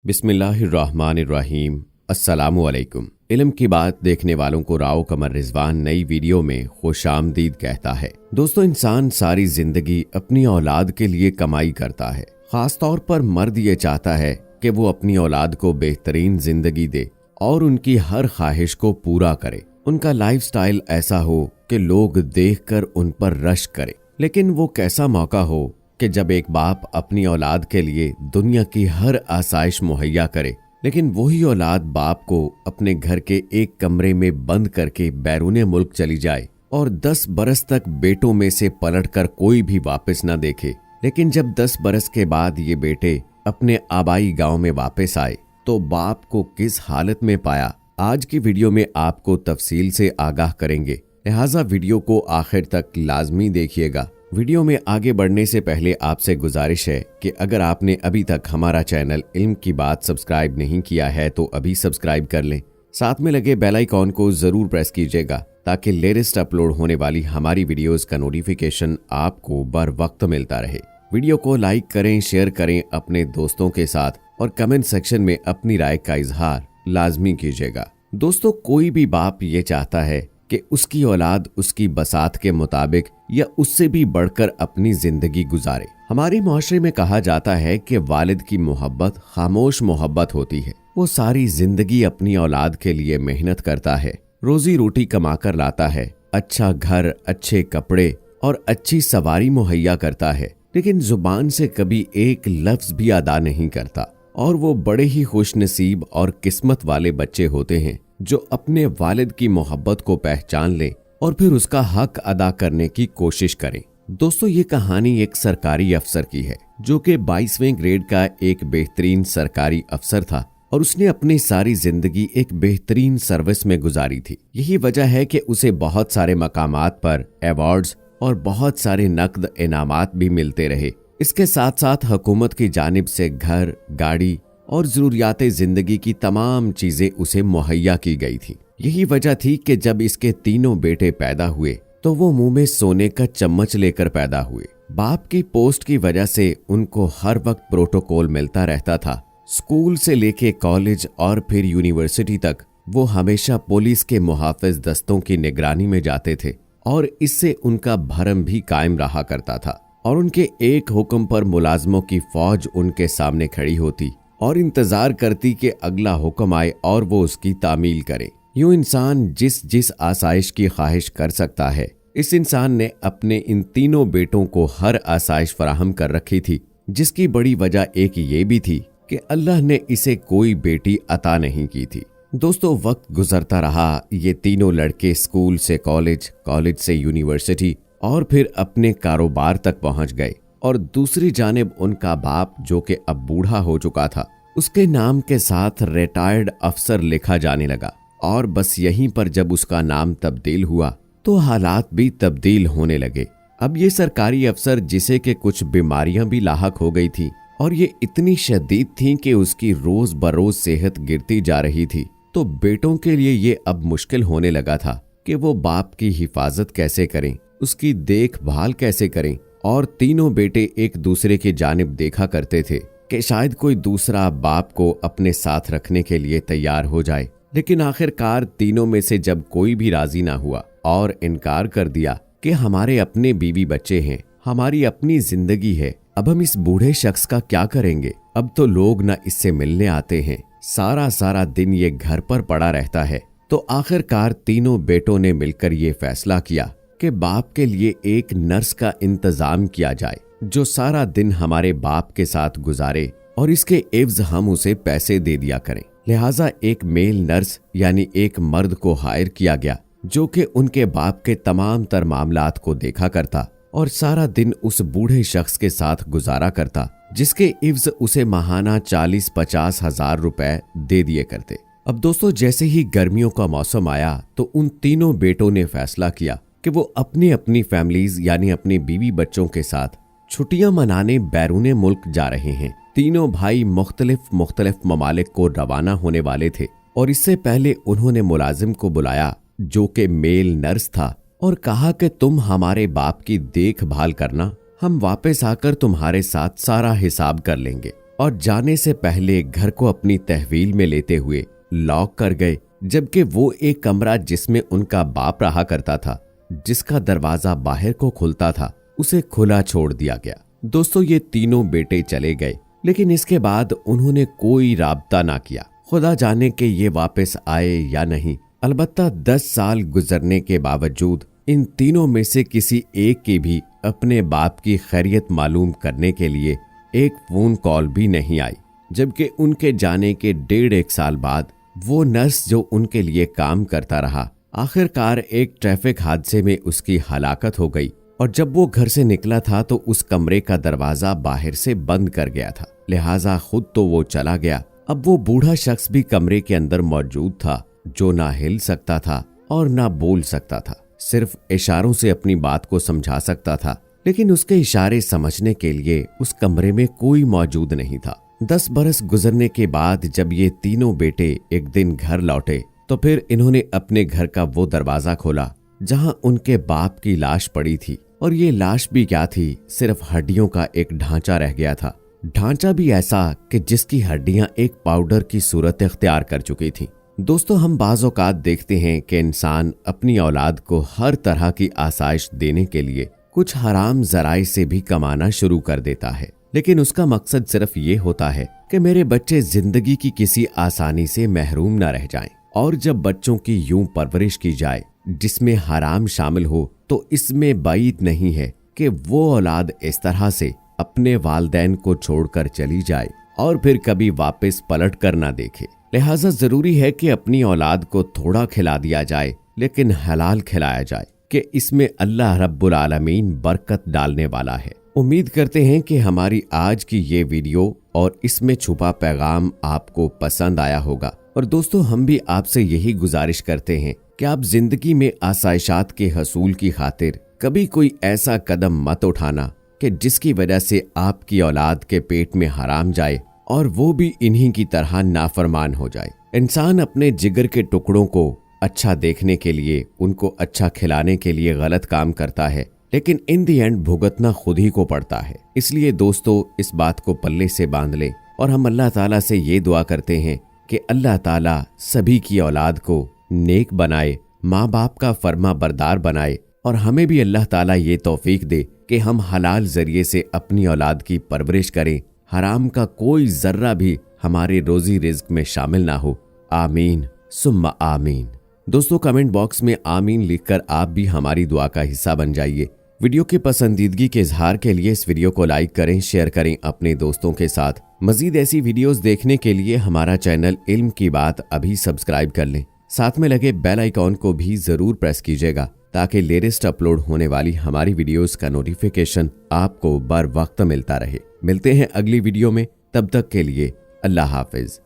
बिस्मिल्लाहिर्रहमानिर्रहीम। अस्सलामु अलैकुम। इल्म की बात देखने वालों को राव कमर रिजवान नई वीडियो में खुश आमदीद कहता है। दोस्तों, इंसान सारी जिंदगी अपनी औलाद के लिए कमाई करता है। खास तौर पर मर्द ये चाहता है कि वो अपनी औलाद को बेहतरीन जिंदगी दे और उनकी हर ख्वाहिश को पूरा करे। उनका लाइफस्टाइल ऐसा हो कि लोग देखकर उन पर रश्क करे। लेकिन वो कैसा मौका हो कि जब एक बाप अपनी औलाद के लिए दुनिया की हर आसाइश मुहैया करे, लेकिन वही औलाद बाप को अपने घर के एक कमरे में बंद करके बैरूने मुल्क चली जाए और 10 बरस तक बेटों में से पलटकर कोई भी वापस न देखे। लेकिन जब 10 बरस के बाद ये बेटे अपने आबाई गांव में वापस आए तो बाप को किस हालत में पाया, आज की वीडियो में आपको तफसील से आगाह करेंगे। लिहाजा वीडियो को आखिर तक लाजमी देखिएगा। वीडियो में आगे बढ़ने से पहले आपसे गुजारिश है कि अगर आपने अभी तक हमारा चैनल इल्म की बात सब्सक्राइब नहीं किया है तो अभी सब्सक्राइब कर लें। साथ में लगे बेल आइकॉन को जरूर प्रेस कीजिएगा ताकि लेटेस्ट अपलोड होने वाली हमारी वीडियोस का नोटिफिकेशन आपको बर वक्त मिलता रहे। वीडियो को लाइक करें, शेयर करें अपने दोस्तों के साथ और कमेंट सेक्शन में अपनी राय का इजहार लाजमी कीजिएगा। दोस्तों, कोई भी बाप ये चाहता है कि उसकी औलाद उसकी बसात के मुताबिक या उससे भी बढ़कर अपनी जिंदगी गुजारे। हमारे मुआशरे में कहा जाता है कि वालिद की मोहब्बत खामोश मोहब्बत होती है। वो सारी जिंदगी अपनी औलाद के लिए मेहनत करता है, रोजी रोटी कमाकर लाता है, अच्छा घर, अच्छे कपड़े और अच्छी सवारी मुहैया करता है, लेकिन जुबान से कभी एक लफ्ज भी अदा नहीं करता। और वो बड़े ही खुश नसीब और किस्मत वाले बच्चे होते हैं जो अपने वालिद की मोहब्बत को पहचान ले और फिर उसका हक अदा करने की कोशिश करें। दोस्तों, ये कहानी एक सरकारी अफसर की है जो कि 22वें ग्रेड का एक बेहतरीन सरकारी अफसर था और उसने अपनी सारी जिंदगी एक बेहतरीन सर्विस में गुजारी थी। यही वजह है कि उसे बहुत सारे मकामात पर अवार्ड्स और बहुत सारे नकद इनामात भी मिलते रहे। इसके साथ साथ हुकूमत की जानिब से घर, गाड़ी और जरूरियाते जिंदगी की तमाम चीजें उसे मुहैया की गई थी। यही वजह थी कि जब इसके तीनों बेटे पैदा हुए तो वो मुंह में सोने का चम्मच लेकर पैदा हुए। बाप की पोस्ट की वजह से उनको हर वक्त प्रोटोकॉल मिलता रहता था। स्कूल से लेके कॉलेज और फिर यूनिवर्सिटी तक वो हमेशा पुलिस के मुहाफिज दस्तों की निगरानी में जाते थे और इससे उनका भरम भी कायम रहा करता था। और उनके एक हुक्म पर मुलाजमों की फौज उनके सामने खड़ी होती और इंतजार करती कि अगला हुक्म आए और वो उसकी तामील करे। यूं इंसान जिस जिस आसाइश की ख्वाहिश कर सकता है, इस इंसान ने अपने इन तीनों बेटों को हर आसाइश फराहम कर रखी थी, जिसकी बड़ी वजह एक ये भी थी कि अल्लाह ने इसे कोई बेटी अता नहीं की थी। दोस्तों, वक्त गुजरता रहा, ये तीनों लड़के स्कूल से कॉलेज, कॉलेज से यूनिवर्सिटी और फिर अपने कारोबार तक पहुंच गए और दूसरी जानिब उनका बाप जो कि अब बूढ़ा हो चुका था, उसके नाम के साथ रिटायर्ड अफसर लिखा जाने लगा। और बस यहीं पर जब उसका नाम तब्दील हुआ तो हालात भी तब्दील होने लगे। अब ये सरकारी अफसर, जिसे के कुछ बीमारियां भी लाहक हो गई थी और ये इतनी शदीद थीं कि उसकी रोज बरोज सेहत गिरती जा रही थी, तो बेटों के लिए ये अब मुश्किल होने लगा था कि वो बाप की हिफाजत कैसे करें, उसकी देखभाल कैसे करें। और तीनों बेटे एक दूसरे की जानिब देखा करते थे कि शायद कोई दूसरा बाप को अपने साथ रखने के लिए तैयार हो जाए। लेकिन आखिरकार तीनों में से जब कोई भी राजी ना हुआ और इनकार कर दिया कि हमारे अपने बीवी बच्चे हैं, हमारी अपनी जिंदगी है, अब हम इस बूढ़े शख्स का क्या करेंगे। अब तो लोग ना इससे मिलने आते हैं, सारा सारा दिन ये घर पर पड़ा रहता है। तो आखिरकार तीनों बेटों ने मिलकर ये फैसला किया कि बाप के लिए एक नर्स का इंतजाम किया जाए जो सारा दिन हमारे बाप के साथ गुजारे और इसके एवज हम उसे पैसे दे दिया करें। लिहाजा एक मेल नर्स यानी एक मर्द को हायर किया गया जो कि उनके बाप के तमाम तर मामलात को देखा करता और सारा दिन उस बूढ़े शख्स के साथ गुजारा करता, जिसके एवज उसे माहाना 40-50 हजार रुपए दे दिए करते। अब दोस्तों, जैसे ही गर्मियों का मौसम आया तो उन तीनों बेटों ने फैसला किया कि वो अपनी अपनी फैमिलीज यानी अपने बीवी बच्चों के साथ छुट्टियां मनाने बैरूने मुल्क जा रहे हैं। तीनों भाई मुख्तलिफ ममालिक को रवाना होने वाले थे और इससे पहले उन्होंने मुलाजिम को बुलाया जो कि मेल नर्स था और कहा कि तुम हमारे बाप की देखभाल करना, हम वापस आकर तुम्हारे साथ सारा हिसाब कर लेंगे। और जाने से पहले घर को अपनी तहवील में लेते हुए लॉक कर गए, जबकि वो एक कमरा जिसमें उनका बाप रहा करता था, जिसका दरवाजा बाहर को खुलता था, उसे खुला छोड़ दिया गया। दोस्तों, ये तीनों बेटे चले गए, लेकिन इसके बाद उन्होंने कोई राब्ता ना किया। खुदा जाने कि ये वापस आए या नहीं। अलबत्ता 10 साल गुजरने के बावजूद इन तीनों में से किसी एक की भी अपने बाप की खैरियत मालूम करने के लिए एक फोन कॉल भी नहीं आई, जबकि उनके जाने के 1.5 साल बाद वो नर्स जो उनके लिए काम करता रहा, आखिरकार एक ट्रैफिक हादसे में उसकी हलाकत हो गई। और जब वो घर से निकला था तो उस कमरे का दरवाजा बाहर से बंद कर गया था, लिहाजा खुद तो वो चला गया। अब वो बूढ़ा शख्स भी कमरे के अंदर मौजूद था, जो ना हिल सकता था और ना बोल सकता था, सिर्फ इशारों से अपनी बात को समझा सकता था। लेकिन उसके इशारे समझने के लिए उस कमरे में कोई मौजूद नहीं था। 10 बरस गुजरने के बाद जब ये तीनों बेटे एक दिन घर लौटे तो फिर इन्होंने अपने घर का वो दरवाजा खोला जहां उनके बाप की लाश पड़ी थी। और ये लाश भी क्या थी, सिर्फ हड्डियों का एक ढांचा रह गया था। ढांचा भी ऐसा कि जिसकी हड्डियां एक पाउडर की सूरत इख्तियार कर चुकी थी। दोस्तों, हम बाज़ औक़ात देखते हैं कि इंसान अपनी औलाद को हर तरह की आसाइश देने के लिए कुछ हराम ज़राए से भी कमाना शुरू कर देता है, लेकिन उसका मकसद सिर्फ ये होता है कि मेरे बच्चे जिंदगी की किसी आसानी से महरूम न रह जाएं। और जब बच्चों की यूं परवरिश की जाए जिसमें हराम शामिल हो, तो इसमें बाइद नहीं है कि वो औलाद इस तरह से अपने वालिदैन को छोड़कर चली जाए और फिर कभी वापस पलट कर ना देखे। लिहाजा जरूरी है कि अपनी औलाद को थोड़ा खिला दिया जाए, लेकिन हलाल खिलाया जाए, कि इसमें अल्लाह रब्बुल आलमीन बरकत डालने वाला है। उम्मीद करते हैं कि हमारी आज की ये वीडियो और इसमें छुपा पैगाम आपको पसंद आया होगा। और दोस्तों, हम भी आपसे यही गुजारिश करते हैं कि आप जिंदगी में आसाइशात के हसूल की खातिर कभी कोई ऐसा कदम मत उठाना कि जिसकी वजह से आपकी औलाद के पेट में हराम जाए और वो भी इन्हीं की तरह नाफरमान हो जाए। इंसान अपने जिगर के टुकड़ों को अच्छा देखने के लिए, उनको अच्छा खिलाने के लिए गलत काम करता है, लेकिन इन दी एंड भुगतना खुद ही को पड़ता है। इसलिए दोस्तों, इस बात को पल्ले से बांध लें और हम अल्लाह ताला से ये दुआ करते हैं कि अल्लाह ताला सभी की औलाद को नेक बनाए, माँ बाप का फर्मा बरदार बनाए, और हमें भी अल्लाह ताला ये तौफीक दे कि हम हलाल जरिए से अपनी औलाद की परवरिश करें, हराम का कोई जर्रा भी हमारे रोजी रिज्क में शामिल ना हो। आमीन सुम्मा आमीन। दोस्तों, कमेंट बॉक्स में आमीन लिखकर आप भी हमारी दुआ का हिस्सा बन जाइए। वीडियो की पसंदीदगी के इजहार के लिए इस वीडियो को लाइक करें, शेयर करें अपने दोस्तों के साथ। मजीद ऐसी वीडियोस देखने के लिए हमारा चैनल इल्म की बात अभी सब्सक्राइब कर लें। साथ में लगे बेल आइकॉन को भी जरूर प्रेस कीजिएगा ताकि लेटेस्ट अपलोड होने वाली हमारी वीडियोस का नोटिफिकेशन आपको बर वक्त मिलता रहे। मिलते हैं अगली वीडियो में, तब तक के लिए अल्लाह हाफिज।